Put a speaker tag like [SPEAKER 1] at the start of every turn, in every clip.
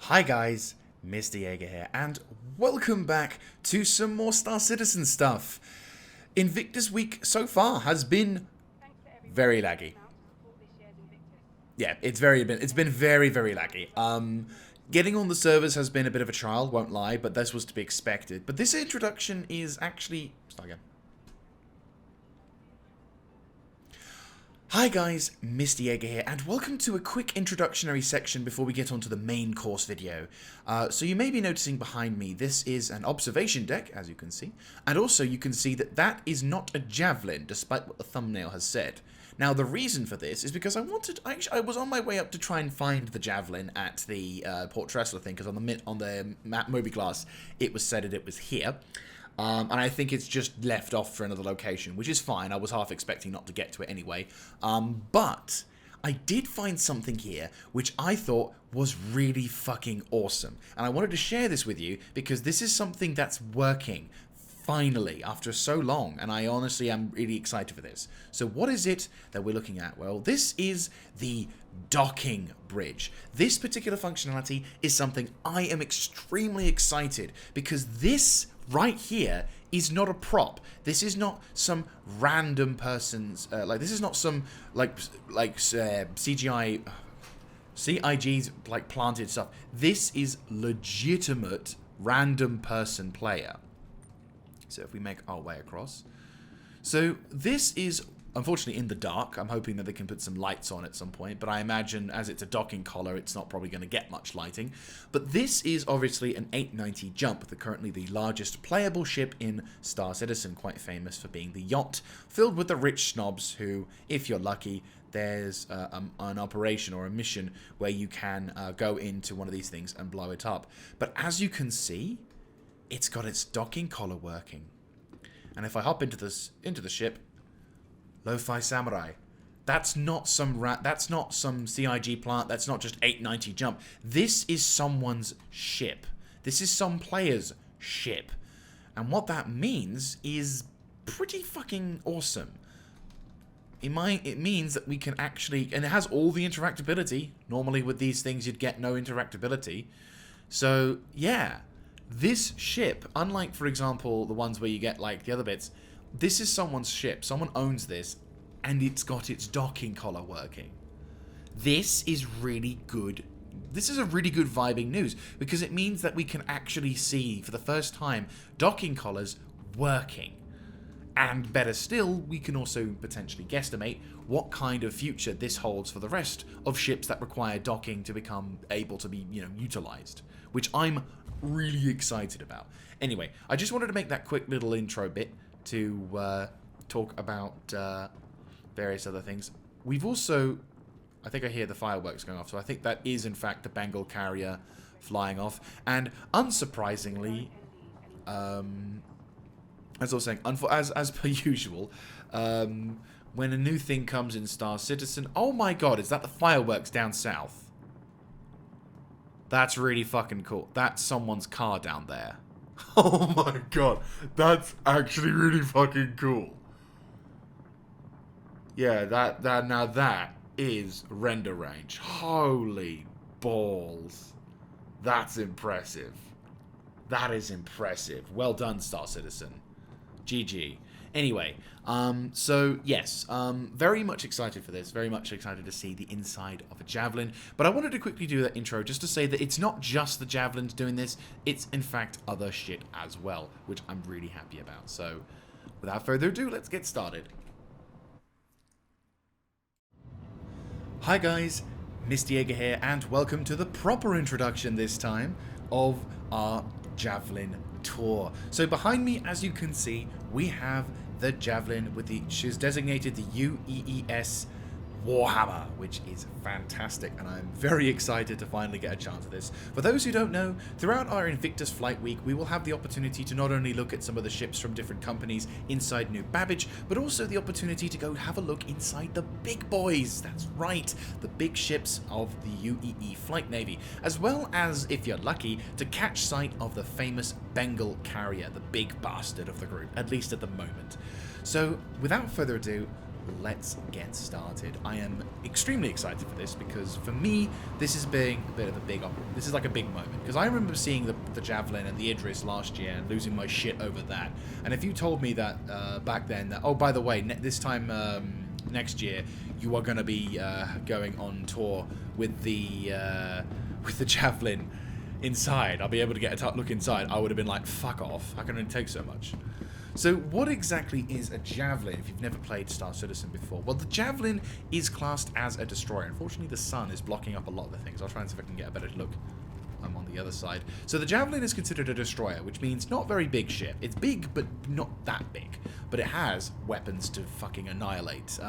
[SPEAKER 1] Hi guys, Mr. Jaeger here, and welcome back to some more Star Citizen stuff. Invictus week so far has been very laggy. Yeah, it's been very laggy. Getting on the servers has been a bit of a trial, won't lie, but this was to be expected. But this introduction is actually... Start again. Hi guys, Mr. Jaeger here, and welcome to a quick introductionary section before we get onto the main course video. So you may be noticing behind me, this is an observation deck, as you can see, and also you can see that that is not a Javelin, despite what the thumbnail has said. Now the reason for this is because I was on my way up to try and find the Javelin at the Port Tressler thing, because on the map Moby Glass it was said that it was here. And I think it's just left off for another location, which is fine. I was half expecting not to get to it anyway. But I did find something here which I thought was really fucking awesome. And I wanted to share this with you because this is something that's working finally after so long. And I honestly am really excited for this. So what is it that we're looking at? Well, this is the docking bridge. This particular functionality is something I am extremely excited because this right here is not a prop. This is not some random person's this is not some CGI CIG's like planted stuff. This is legitimate random person player. So if we make our way across, so this is unfortunately in the dark. I'm hoping that they can put some lights on at some point, but I imagine as it's a docking collar, it's not probably going to get much lighting. But this is obviously an 890 jump, currently the largest playable ship in Star Citizen, quite famous for being the yacht filled with the rich snobs who, if you're lucky, there's an operation or a mission where you can go into one of these things and blow it up. But as you can see, it's got its docking collar working. And if I hop into the ship, Lo-Fi Samurai. That's not some CIG plant. That's not just 890 jump. This is someone's ship. This is some player's ship. And what that means is pretty fucking awesome. It means that we can actually... And it has all the interactability. Normally with these things you'd get no interactability. So, yeah. This ship, unlike, for example, the ones where you get, like, the other bits... This is someone's ship. Someone owns this, and it's got its docking collar working. This is really good. This is a really good vibing news, because it means that we can actually see, for the first time, docking collars working. And better still, we can also potentially guesstimate what kind of future this holds for the rest of ships that require docking to become able to be, utilized. Which I'm really excited about. Anyway, I just wanted to make that quick little intro bit to talk about various other things. We've also... I think I hear the fireworks going off, so I think that is in fact the Bengal carrier flying off. And unsurprisingly, as I was saying, as per usual, when a new thing comes in Star Citizen... Oh my god, is that the fireworks down south? That's really fucking cool. That's someone's car down there. Oh my god, that's actually really fucking cool. Yeah, now that is render range. Holy balls. That's impressive. That is impressive. Well done, Star Citizen. GG. Anyway, so yes, very much excited for this. Very much excited to see the inside of a Javelin. But I wanted to quickly do that intro just to say that it's not just the Javelins doing this. It's, in fact, other shit as well, which I'm really happy about. So, without further ado, let's get started. Hi guys, Mr. Jaeger here, and welcome to the proper introduction this time of our Javlin Tour. So behind me, as you can see, we have the Javelin with she's designated the UEES Warhammer, which is fantastic, and I'm very excited to finally get a chance at this. For those who don't know, throughout our Invictus Flight Week, we will have the opportunity to not only look at some of the ships from different companies inside New Babbage, but also the opportunity to go have a look inside the big boys. That's right, the big ships of the UEE Flight Navy, as well as, if you're lucky, to catch sight of the famous Bengal carrier, the big bastard of the group, at least at the moment. So, without further ado, let's get started. I am extremely excited for this because for me, this is being a bit of a this is like a big moment. Because I remember seeing the Javelin and the Idris last year and losing my shit over that. And if you told me that back then, that, oh, by the way, this time next year, you are going to be going on tour with the Javelin inside, I'll be able to get a look inside, I would have been like, fuck off, I can only take so much. So what exactly is a Javelin if you've never played Star Citizen before? Well, the Javelin is classed as a destroyer. Unfortunately, the sun is blocking up a lot of the things. I'll try and see if I can get a better look. I'm on the other side. So the Javelin is considered a destroyer, which means not very big ship. It's big, but not that big. But it has weapons to fucking annihilate,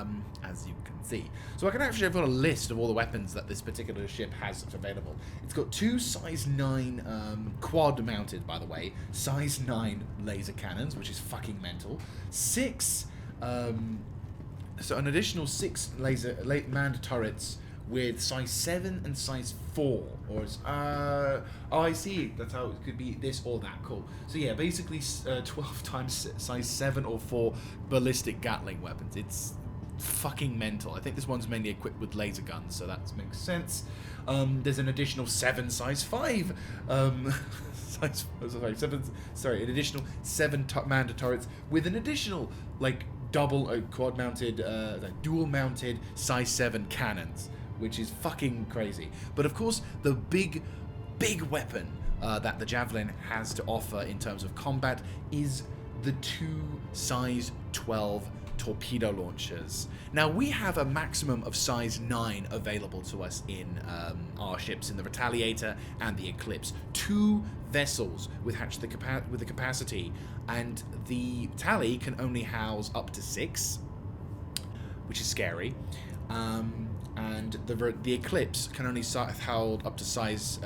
[SPEAKER 1] as you can see. So I can actually have got a list of all the weapons that this particular ship has available. It's got 2 size 9, quad-mounted, by the way, size 9 laser cannons, which is fucking mental. 6, so an additional 6 manned turrets with size 7 and size 4, or oh, I see, that's how it could be this or that, cool. So yeah, basically 12 times size 7 or 4 ballistic Gatling weapons. It's fucking mental. I think this one's mainly equipped with laser guns, so that makes sense. There's an additional 7 size 5, an additional 7 manned turrets with an additional, like, double quad-mounted, dual-mounted size 7 cannons, which is fucking crazy. But of course, the big weapon that the Javelin has to offer in terms of combat is the 2 size 12 torpedo launchers. Now, we have a maximum of size 9 available to us in our ships, in the Retaliator and the Eclipse. 2 vessels with the capacity, and the Tally can only house up to 6, which is scary. And the Eclipse can only hold up to size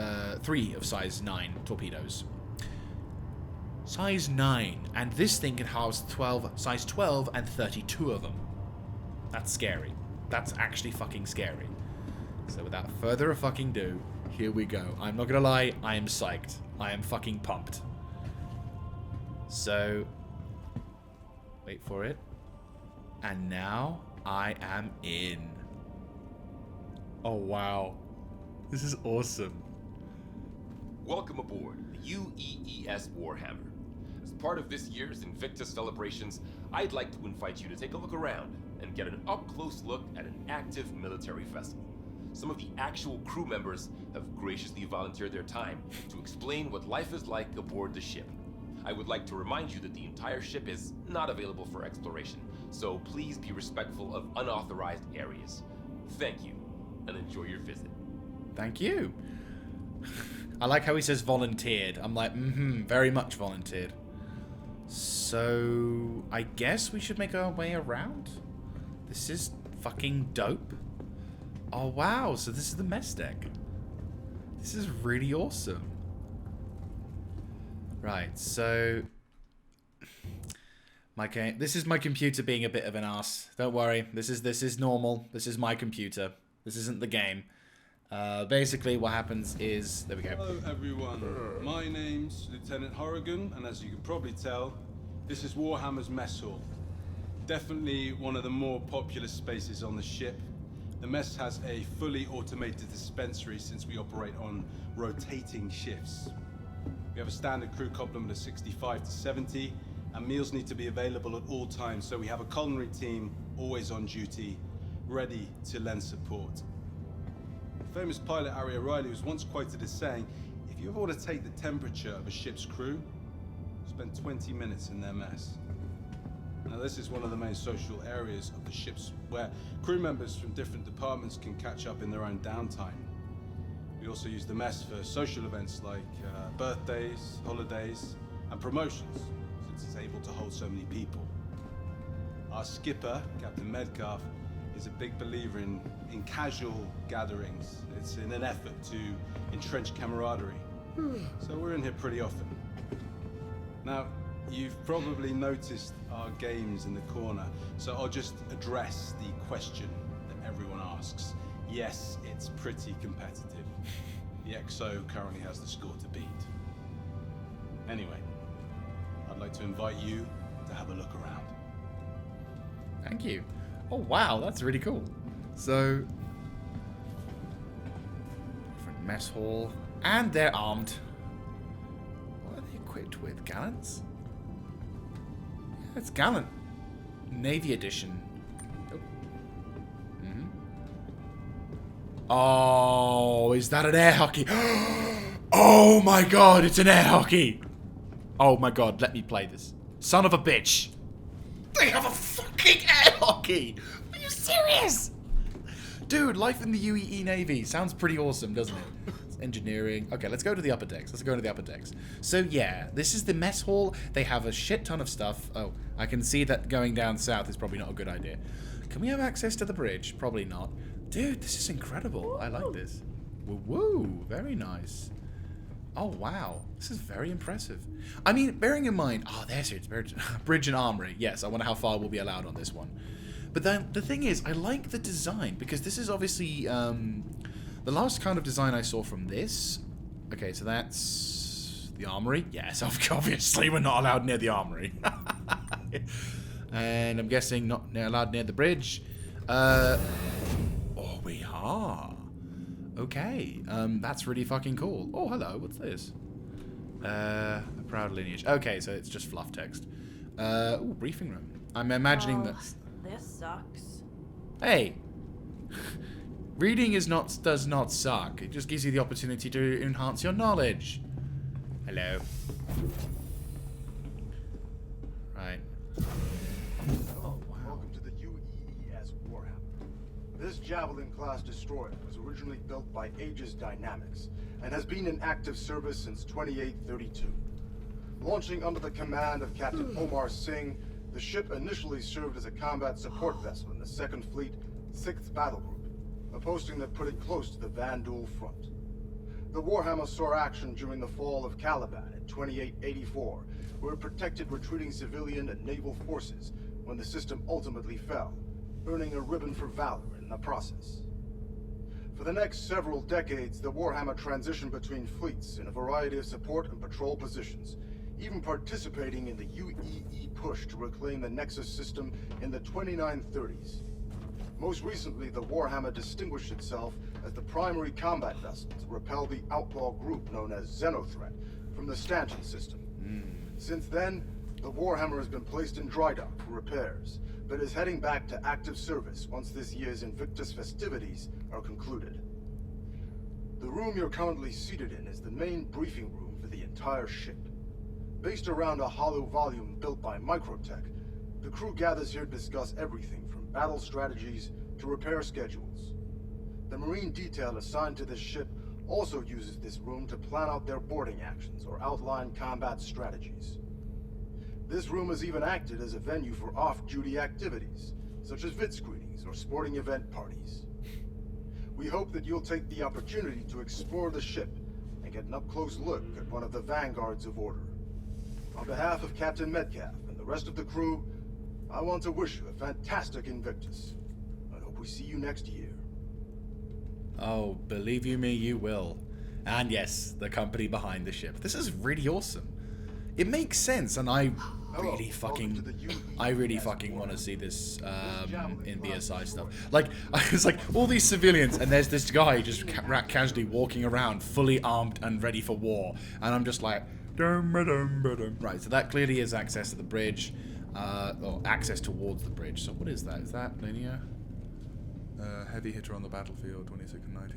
[SPEAKER 1] 3 of size 9 torpedoes. Size 9, and this thing can house size 12 and 32 of them. That's scary. That's actually fucking scary. So without further fucking ado, here we go. I'm not gonna lie, I am psyched. I am fucking pumped. So, wait for it. And now I am in. Oh wow, this is awesome.
[SPEAKER 2] Welcome aboard the UEES Warhammer. As part of this year's Invictus celebrations, I'd like to invite you to take a look around and get an up-close look at an active military vessel. Some of the actual crew members have graciously volunteered their time to explain what life is like aboard the ship. I would like to remind you that the entire ship is not available for exploration, so please be respectful of unauthorized areas. Thank you, and enjoy your visit.
[SPEAKER 1] Thank you. I like how he says volunteered. I'm like, very much volunteered. So, I guess we should make our way around? This is fucking dope. Oh wow, so this is the mess deck. This is really awesome. Right, so this is my computer being a bit of an ass. Don't worry, this is normal. This is my computer. This isn't the game. Basically, what happens is, there we go.
[SPEAKER 3] Hello, everyone. My name's Lieutenant Horrigan, and as you can probably tell, this is Warhammer's mess hall. Definitely one of the more popular spaces on the ship. The mess has a fully automated dispensary since we operate on rotating shifts. We have a standard crew complement of 65 to 70, and meals need to be available at all times, so we have a culinary team always on duty, ready to lend support. The famous pilot Harry O'Reilly was once quoted as saying, if you ever want to take the temperature of a ship's crew, spend 20 minutes in their mess. Now this is one of the main social areas of the ships where crew members from different departments can catch up in their own downtime. We also use the mess for social events like birthdays, holidays, and promotions, since it's able to hold so many people. Our skipper, Captain Medcalf, is a big believer in casual gatherings. It's in an effort to entrench camaraderie. So we're in here pretty often. Now, you've probably noticed our games in the corner, so I'll just address the question that everyone asks. Yes, it's pretty competitive. The XO currently has the score to beat. Anyway, I'd like to invite you to have a look around.
[SPEAKER 1] Thank you. Oh, wow, that's really cool. So, different mess hall. And they're armed. What are they equipped with? Gallants? Yeah, it's Gallant. Navy edition. Oh, is that an air hockey? Oh my god, it's an air hockey! Oh my god, let me play this. Son of a bitch! They have a fucking air hockey! Are you serious? Dude, life in the UEE Navy sounds pretty awesome, doesn't it? It's engineering. Okay, let's go to the upper decks. Let's go to the upper decks. So yeah, this is the mess hall. They have a shit ton of stuff. Oh, I can see that going down south is probably not a good idea. Can we have access to the bridge? Probably not. Dude, this is incredible. I like this. Woo-woo. Very nice. Oh, wow. This is very impressive. I mean, bearing in mind... Oh, there's it. Bridge and armory. Yes, I wonder how far we'll be allowed on this one. But then, the thing is, I like the design, because this is obviously... the last kind of design I saw from this... Okay, so that's... the armory? Yes, obviously we're not allowed near the armory. And I'm guessing not allowed near the bridge. Oh, we are. Okay, that's really fucking cool. Oh, hello, what's this? A proud lineage. Okay, so it's just fluff text. Ooh, briefing room. I'm imagining that...
[SPEAKER 4] This sucks.
[SPEAKER 1] Hey! Reading does not suck. It just gives you the opportunity to enhance your knowledge. Hello. Right.
[SPEAKER 5] Welcome to the UEES Warhammer. This Javelin class destroyer was originally built by Aegis Dynamics and has been in active service since 2832. Launching under the command of Captain Omar Singh, the ship initially served as a combat support vessel in the 2nd Fleet, 6th Battle Group, a posting that put it close to the Vandal front. The Warhammer saw action during the fall of Caliban in 2884, where it protected retreating civilian and naval forces when the system ultimately fell, earning a ribbon for valor in the process. For the next several decades, the Warhammer transitioned between fleets in a variety of support and patrol positions, even participating in the UEE push to reclaim the Nexus system in the 2930s. Most recently, the Warhammer distinguished itself as the primary combat vessel to repel the outlaw group known as Xenothreat from the Stanchion system. Since then, the Warhammer has been placed in dry dock for repairs, but is heading back to active service once this year's Invictus festivities are concluded. The room you're currently seated in is the main briefing room for the entire ship. Based around a hollow volume built by Microtech, the crew gathers here to discuss everything from battle strategies to repair schedules. The Marine detail assigned to this ship also uses this room to plan out their boarding actions or outline combat strategies. This room has even acted as a venue for off-duty activities, such as vid screenings or sporting event parties. We hope that you'll take the opportunity to explore the ship and get an up-close look at one of the vanguards of order. On behalf of Captain Metcalf and the rest of the crew, I want to wish you a fantastic Invictus. I hope we see you next year.
[SPEAKER 1] Oh, believe you me, you will. And yes, the company behind the ship. This is really awesome. It makes sense, and I really fucking want to see this in BSI stuff. Like, it's like all these civilians, and there's this guy just casually walking around, fully armed and ready for war, and I'm just like, right. So that clearly is access to the bridge, or access towards the bridge. So what is that? Is that linear? Heavy hitter on the battlefield, 26 and 90.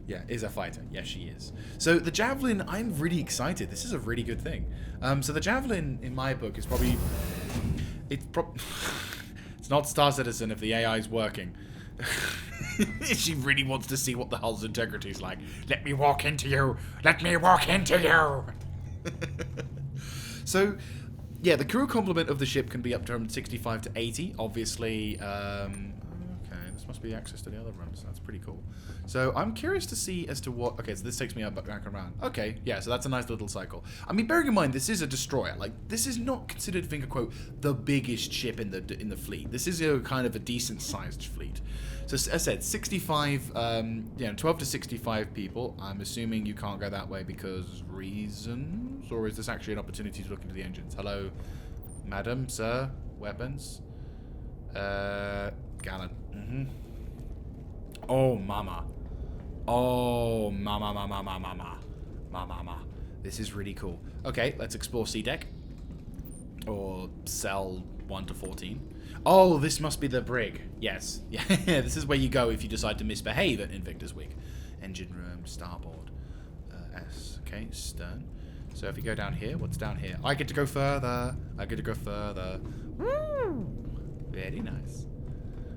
[SPEAKER 1] Yeah, is a fighter. Yes, she is. So the Javelin, I'm really excited. This is a really good thing. So the Javelin, in my book, is probably... It's not Star Citizen if the AI is working. She really wants to see what the hull's integrity is like. Let me walk into you. Let me walk into you. So, yeah, the crew complement of the ship can be up to 65 to 80. Obviously, this must be access to the other rooms. That's pretty cool. So I'm curious to see as to what... Okay, so this takes me back around. Okay, yeah, so that's a nice little cycle. I mean, bearing in mind, this is a destroyer. Like, this is not considered, finger quote, the biggest ship in the fleet. This is a kind of a decent-sized fleet. So as I said, 65, 12 to 65 people. I'm assuming you can't go that way because reasons? Or is this actually an opportunity to look into the engines? Hello, madam, sir, weapons? Gallon. Mm-hmm. Oh, mama. Oh, mama, mama, mama, mama. Mama. This is really cool. Okay, let's explore C deck. Or cell 1 to 14. Oh, this must be the brig. Yes. Yeah, this is where you go if you decide to misbehave at Invictus Week. Engine room, starboard. S. Okay, stern. So if you go down here, what's down here? I get to go further. I get to go further. Woo! Very nice.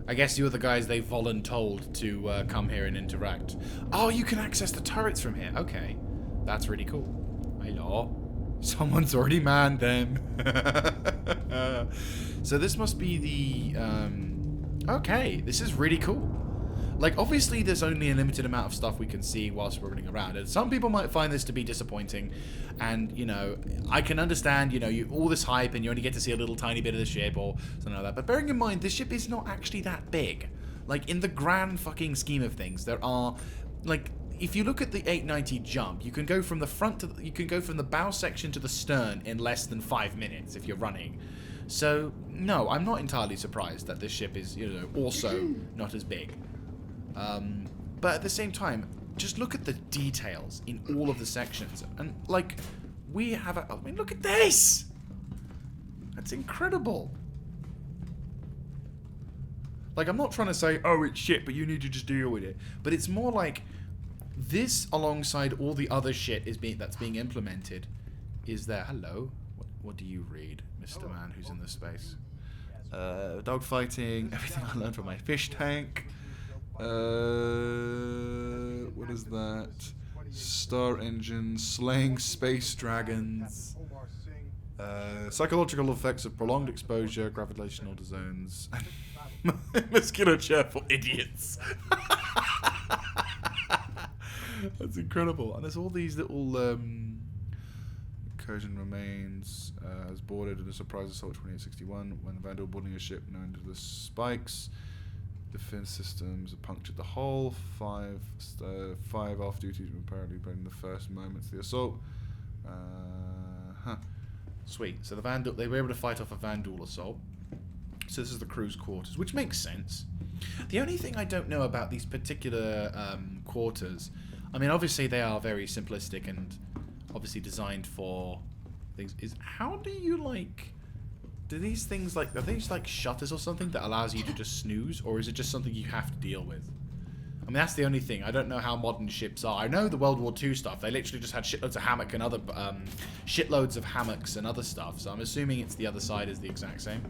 [SPEAKER 1] I guess you're the guys they voluntold to come here and interact. Oh, you can access the turrets from here. Okay. That's really cool. Hello. Someone's already manned them. So this must be the... okay, this is really cool. Like, obviously there's only a limited amount of stuff we can see whilst we're running around. And some people might find this to be disappointing. And, you know, I can understand, you know, all this hype and you only get to see a little tiny bit of the ship or something like that. But bearing in mind, this ship is not actually that big. Like, in the grand fucking scheme of things, there are, like... If you look at the 890 jump, you can go from the front to you can go from the bow section to the stern in less than 5 minutes if you're running. So no, I'm not entirely surprised that this ship is, you know, also not as big. But at the same time, just look at the details in all of the sections, and like we have I mean, look at this. That's incredible. Like, I'm not trying to say, oh, it's shit, but you need to just deal with it. But it's more like this, alongside all the other shit that's being implemented, is there. Hello. What do you read, Mr. Man who's in this space? Dogfighting, everything I learned from my fish tank. What is that? Star engine, slaying space dragons. Psychological effects of prolonged exposure, gravitational zones. Musculature for idiots. That's incredible. And there's all these little incursion remains as boarded in a surprise assault 2861 when the Vandal boarding a ship known to the spikes. Defense systems punctured the hull. 5 off duty apparently in the first moments of the assault. Sweet. So the Vandal, they were able to fight off a Vandal assault. So this is the crew's quarters, which makes sense. The only thing I don't know about these particular quarters, I mean, obviously they are very simplistic and obviously designed for things, is how do you, like, do these things, like, are these like shutters or something that allows you to just snooze, or is it just something you have to deal with? I mean, that's the only thing. I don't know how modern ships are. I know the World War II stuff, they literally just had shitloads of hammock and other, shitloads of hammocks and other stuff, so I'm assuming it's the other side is the exact same.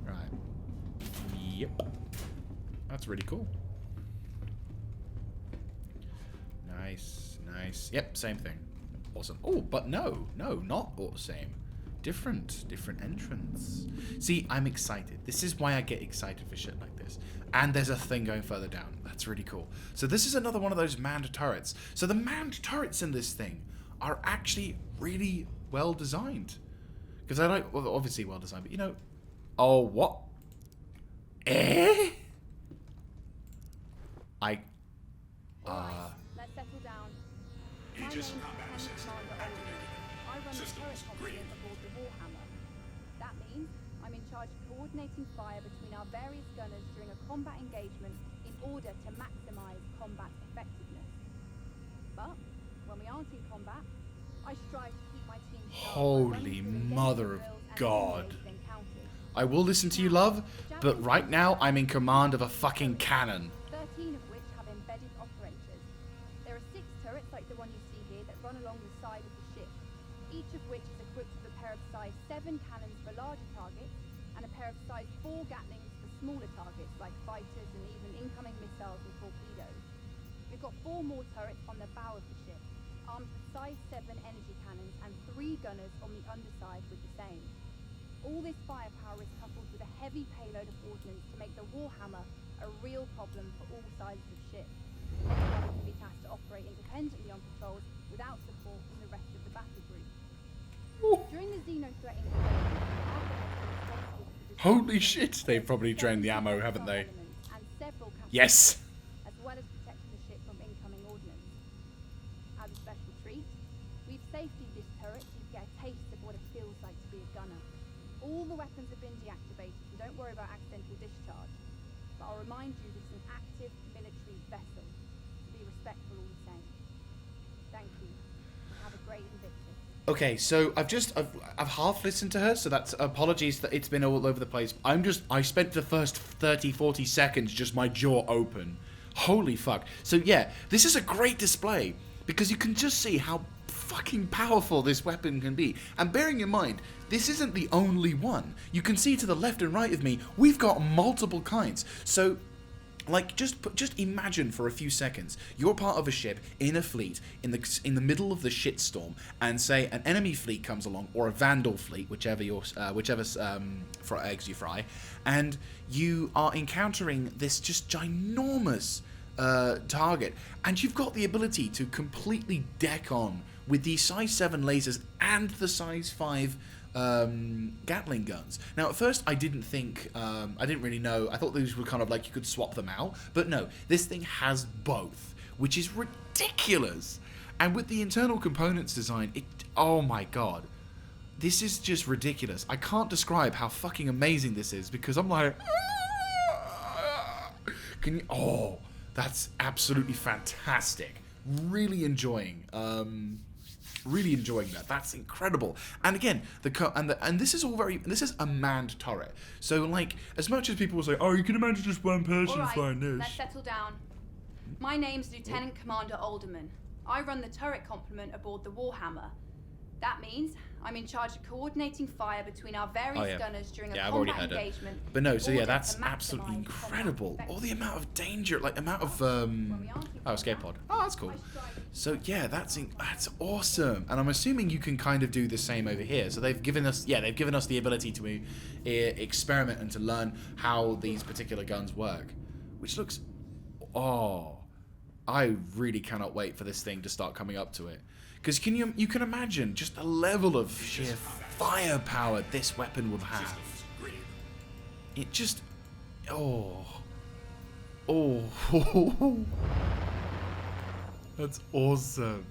[SPEAKER 1] Right. Yep. That's really cool. Nice, nice. Yep, same thing. Awesome. Oh, but no, not all the same. Different entrance. See, I'm excited. This is why I get excited for shit like this. And there's a thing going further down. That's really cool. So this is another one of those manned turrets. So the manned turrets in this thing are actually really well designed. Because I like, well, obviously well designed, but you know, oh, what? Eh?
[SPEAKER 4] Let's settle down. My name's Lieutenant Commander Olden. I run the turret complement aboard the Warhammer. That means I'm in charge of coordinating fire between our various gunners during a combat engagement in order to maximize combat effectiveness. But when we aren't in combat, I strive to keep my team sharp.
[SPEAKER 1] Holy mother of God. I will listen to you, love, but right now I'm in command of a fucking cannon.
[SPEAKER 4] 13 of which have embedded operators. There are 6 turrets like the one you see here that run along the side of the ship, each of which is equipped with a pair of size 7 cannons for larger targets and a pair of size 4 Gatlings for smaller targets like fighters and even incoming missiles and torpedoes. We've got 4 more turrets on the bow of the ship, armed with size 7 energy cannons and 3 gunners on the underside with the same. All this firepower is coupled with a heavy payload of ordnance to make the Warhammer a real problem for all sides of the ship. Anyone can be tasked to operate independently on patrols without support from the rest of the battle group. During the Xeno threat engagement,
[SPEAKER 1] Holy shit, they've probably drained the ammo, haven't they? Yes!
[SPEAKER 4] As well as protecting the ship from incoming ordnance. As a special treat, we've safetied this turret so you get a taste of what it feels like to be a gunner. All the weapons have been deactivated, so don't worry about accidental discharge. but I'll remind you this is an active military vessel. Be respectful all the same. Thank you. Have a great Invictus.
[SPEAKER 1] Okay, so I've half listened to her, so that's apologies that it's been all over the place. I spent the first 30-40 seconds just my jaw open. Holy fuck. So yeah, this is a great display because you can just see how fucking powerful this weapon can be. And bearing in mind, this isn't the only one. You can see to the left and right of me, we've got multiple kinds. So like, just imagine for a few seconds, you're part of a ship in a fleet in the middle of the shitstorm, and say an enemy fleet comes along, or a Vandal fleet, whichever eggs you fry, and you are encountering this just ginormous target, and you've got the ability to completely deck on with the size 7 lasers and the size 5 Gatling guns. Now, at first, I didn't really know. I thought these were kind of like you could swap them out, but no, this thing has both, which is ridiculous. And with the internal components design, oh my god, this is just ridiculous. I can't describe how fucking amazing this is because I'm like, oh, that's absolutely fantastic. Really enjoying that. That's incredible. And again, this is a manned turret. So like, as much as people will say, oh, you can imagine just one person flying this.
[SPEAKER 4] Let's settle down. My name's Lieutenant Commander Alderman. I run the turret complement aboard the Warhammer. That means I'm in charge of coordinating fire between our various gunners during a combat engagement.
[SPEAKER 1] But no, so yeah, that's absolutely incredible. All the amount of danger, like amount of escape pod. Oh, that's cool. So yeah, that's awesome. And I'm assuming you can kind of do the same over here. So they've given us the ability to experiment and to learn how these particular guns work, which looks, I really cannot wait for this thing to start coming up to it. Because you can imagine just the level of sheer firepower this weapon will have. It just, that's awesome.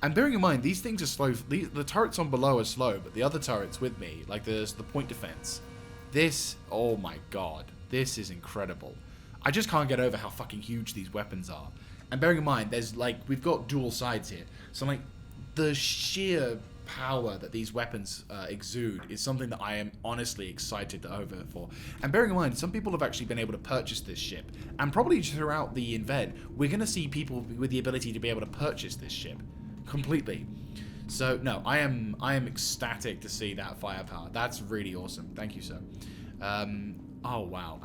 [SPEAKER 1] And bearing in mind, these things are slow. The turrets on below are slow, but the other turrets with me, like the point defense, this, oh my god, this is incredible. I just can't get over how fucking huge these weapons are. And bearing in mind, we've got dual sides here. So like, the sheer power that these weapons exude is something that I am honestly excited over for. And bearing in mind, some people have actually been able to purchase this ship. And probably throughout the Inved, we're going to see people with the ability to be able to purchase this ship completely. So no, I am ecstatic to see that firepower. That's really awesome. Thank you, sir. Oh wow,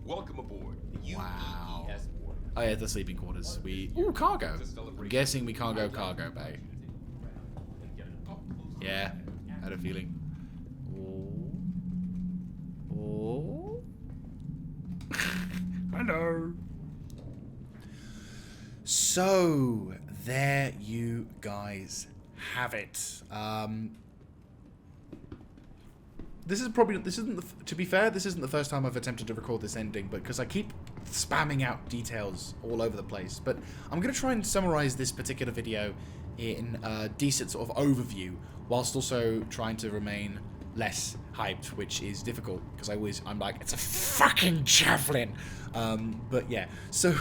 [SPEAKER 2] Welcome aboard.
[SPEAKER 1] Wow.
[SPEAKER 2] UES Warhammer.
[SPEAKER 1] Oh yeah, the sleeping quarters. Cargo. I'm guessing we can't go cargo bay. Yeah, had a feeling. Oh. Hello. So there you guys have it. To be fair, this isn't the first time I've attempted to record this ending, but because I keep spamming out details all over the place. But I'm going to try and summarize this particular video in a decent sort of overview, whilst also trying to remain less hyped, which is difficult, because I'm like, it's a fucking Javelin! But yeah, so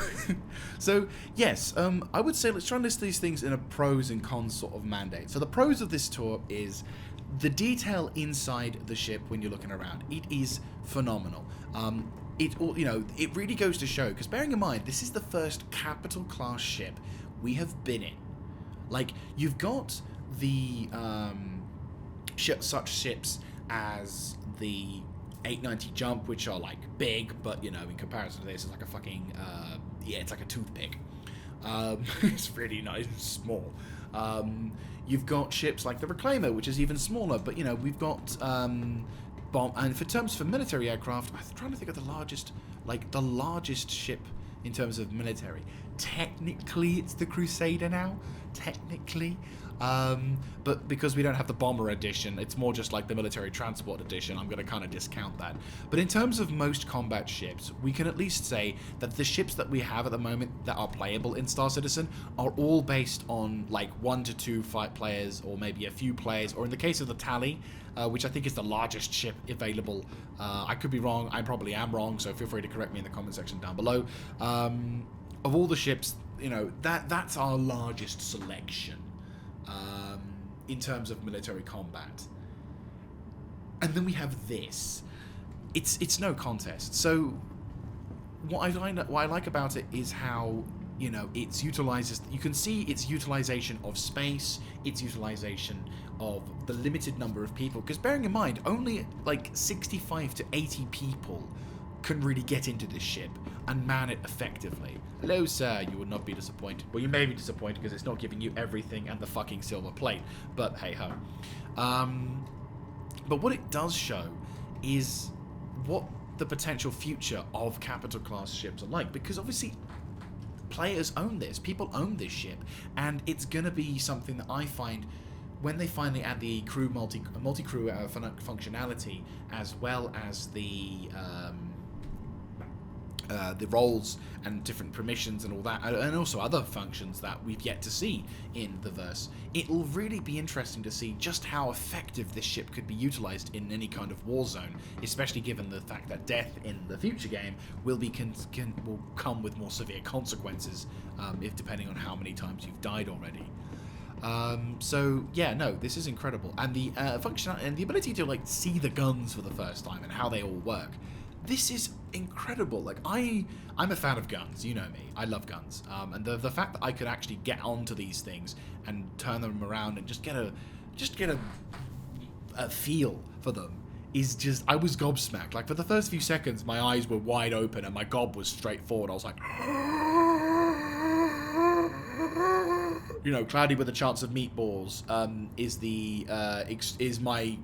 [SPEAKER 1] yes, I would say let's try and list these things in a pros and cons sort of mandate. So the pros of this tour is the detail inside the ship when you're looking around. It is phenomenal. It really goes to show, because bearing in mind, this is the first capital class ship we have been in. Like, you've got the such ships as the 890 Jump, which are like big, but in comparison to this, it's like a fucking it's like a toothpick. It's really nice and small. You've got ships like the Reclaimer, which is even smaller, but we've got bomb. And for military aircraft, I'm trying to think of the largest ship in terms of military. Technically, it's the Crusader now. technically. But because we don't have the bomber edition, it's more just like the military transport edition. I'm going to kind of discount that. But in terms of most combat ships, we can at least say that the ships that we have at the moment that are playable in Star Citizen are all based on like 1 to 2 fight players, or maybe a few players, or in the case of the Tally, which I think is the largest ship available. I could be wrong. I probably am wrong, so feel free to correct me in the comment section down below. Of all the ships, you know, that's our largest selection. In terms of military combat. And then we have this. It's no contest. So what I like about it is how, you know, you can see its utilization of space, its utilization of the limited number of people, because bearing in mind only like 65 to 80 people can really get into this ship and man it effectively. Hello, sir, you will not be disappointed. Well, you may be disappointed because it's not giving you everything and the fucking silver plate, but hey-ho. But what it does show is what the potential future of capital class ships are like, because obviously players own this, people own this ship, and it's gonna be something that I find when they finally add the crew multi-crew functionality, as well as the roles and different permissions and all that, and also other functions that we've yet to see in the verse. It'll really be interesting to see just how effective this ship could be utilized in any kind of war zone, especially given the fact that death in the future game will come with more severe consequences, if depending on how many times you've died already. So yeah, no, this is incredible, and the function and the ability to like see the guns for the first time and how they all work. This is incredible. Like I'm a fan of guns, you know me. I love guns, and the fact that I could actually get onto these things and turn them around and just get a feel for them is just, I was gobsmacked. Like for the first few seconds, my eyes were wide open and my gob was straight forward. I was like, you know, cloudy with a chance of meatballs is my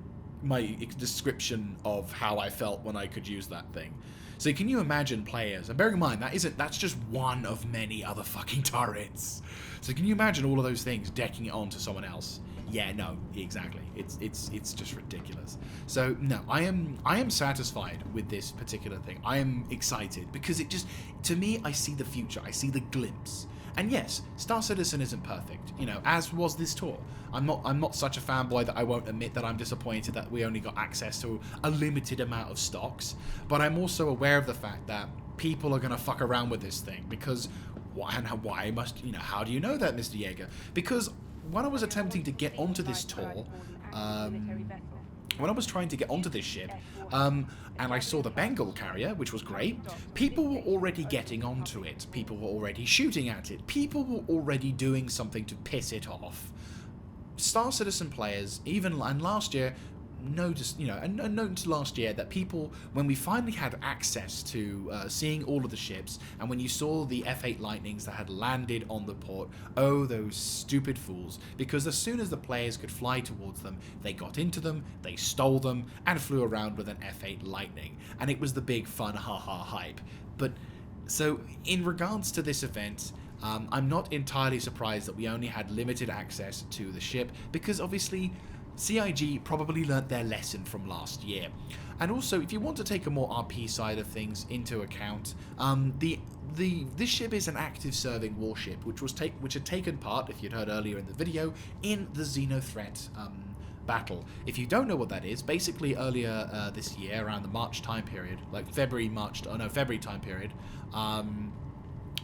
[SPEAKER 1] description of how I felt when I could use that thing. So can you imagine players, and bearing in mind that's just one of many other fucking turrets. So can you imagine all of those things decking it onto someone else? Yeah, no, exactly. It's just ridiculous. So no, I am satisfied with this particular thing. I am excited because it just, to me, I see the future. I see the glimpse. And yes, Star Citizen isn't perfect, you know, as was this tour. I'm not such a fanboy that I won't admit that I'm disappointed that we only got access to a limited amount of stocks, but I'm also aware of the fact that people are going to fuck around with this thing, because why must, you know, how do you know that, Mr. Jaeger? Because when I was attempting to get onto this tour, when I was trying to get onto this ship, and I saw the Bengal carrier, which was great, people were already getting onto it. People were already shooting at it. People were already doing something to piss it off. Star Citizen players, and last year, noticed, you know, and noticed last year that people, when we finally had access to seeing all of the ships, and when you saw the F-8 Lightnings that had landed on the port, oh, those stupid fools, because as soon as the players could fly towards them, they got into them, they stole them, and flew around with an F-8 Lightning, and it was the big fun haha hype. But, so, in regards to this event, I'm not entirely surprised that we only had limited access to the ship, because obviously CIG probably learnt their lesson from last year. And also, if you want to take a more RP side of things into account, this ship is an active serving warship, which had taken part, if you'd heard earlier in the video, in the Xenothreat battle. If you don't know what that is, basically earlier this year, around the March time period, like February time period,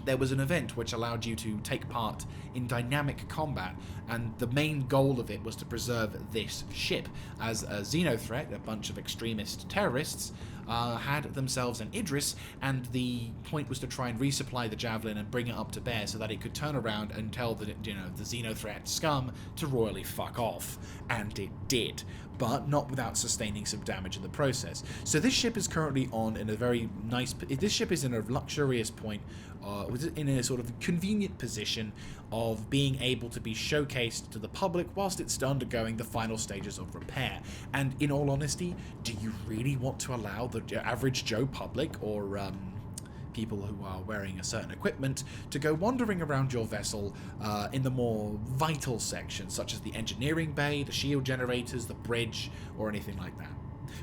[SPEAKER 1] there was an event which allowed you to take part in dynamic combat, and the main goal of it was to preserve this ship, as a Xenothreat, a bunch of extremist terrorists, had themselves an Idris, and the point was to try and resupply the Javelin and bring it up to bear so that it could turn around and tell the Xenothreat scum to royally fuck off, and it did, but not without sustaining some damage in the process. So this ship is currently in a very nice, this ship is in a luxurious point, in a sort of convenient position of being able to be showcased to the public whilst it's undergoing the final stages of repair. And in all honesty, do you really want to allow the average Joe public, or people who are wearing a certain equipment to go wandering around your vessel in the more vital sections, such as the engineering bay, the shield generators, the bridge, or anything like that.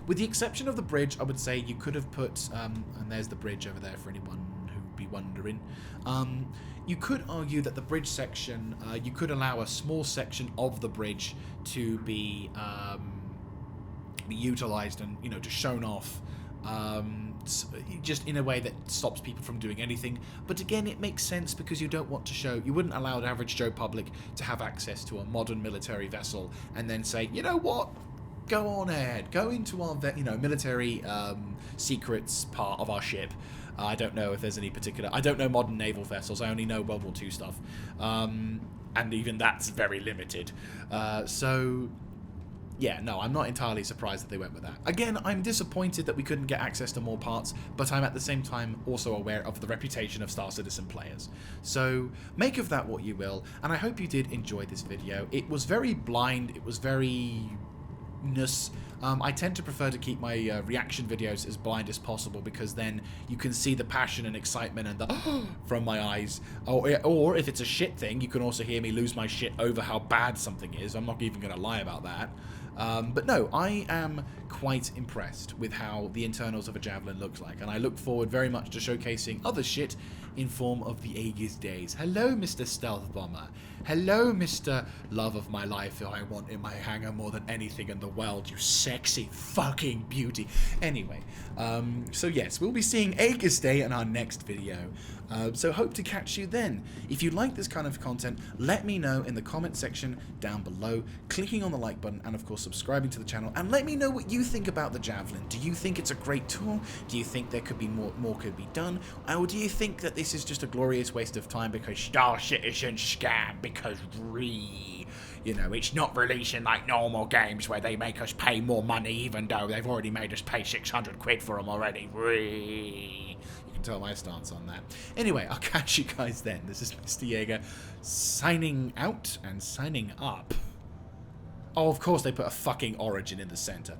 [SPEAKER 1] With the exception of the bridge, I would say you could have put, and there's the bridge over there for anyone who'd be wondering, you could argue that the bridge section, you could allow a small section of the bridge to be utilized and, you know, just shown off, just in a way that stops people from doing anything. But again, it makes sense because you don't want to show, you wouldn't allow the average Joe public to have access to a modern military vessel and then say, you know what, go on ahead, go into our, military secrets part of our ship. I don't know if there's any particular, I don't know modern naval vessels, I only know World War II stuff, and even that's very limited. So yeah, no, I'm not entirely surprised that they went with that. Again, I'm disappointed that we couldn't get access to more parts, but I'm at the same time also aware of the reputation of Star Citizen players. So make of that what you will, and I hope you did enjoy this video. It was very blind, it was very... I tend to prefer to keep my reaction videos as blind as possible because then you can see the passion and excitement and the from my eyes. Or if it's a shit thing, you can also hear me lose my shit over how bad something is. I'm not even going to lie about that. But no, I am quite impressed with how the internals of a Javelin looks like, and I look forward very much to showcasing other shit in form of the Aegis days. Hello, Mr. Stealth Bomber. Hello, Mr. Love of my life, who I want in my hangar more than anything in the world, you sexy fucking beauty. Anyway, so yes, we'll be seeing Aegis Day in our next video. So hope to catch you then. If you like this kind of content, let me know in the comment section down below, clicking on the like button, and of course subscribing to the channel, and let me know what you think about the Javelin. Do you think it's a great tool? Do you think there could be more could be done? Or do you think that this is just a glorious waste of time because Star Citizen scam, because it's not releasing like normal games where they make us pay more money even though they've already made us pay 600 quid for them already. You can tell my stance on that. Anyway, I'll catch you guys then. This is Mr. Jaeger signing out and signing up. Oh, of course they put a fucking origin in the center.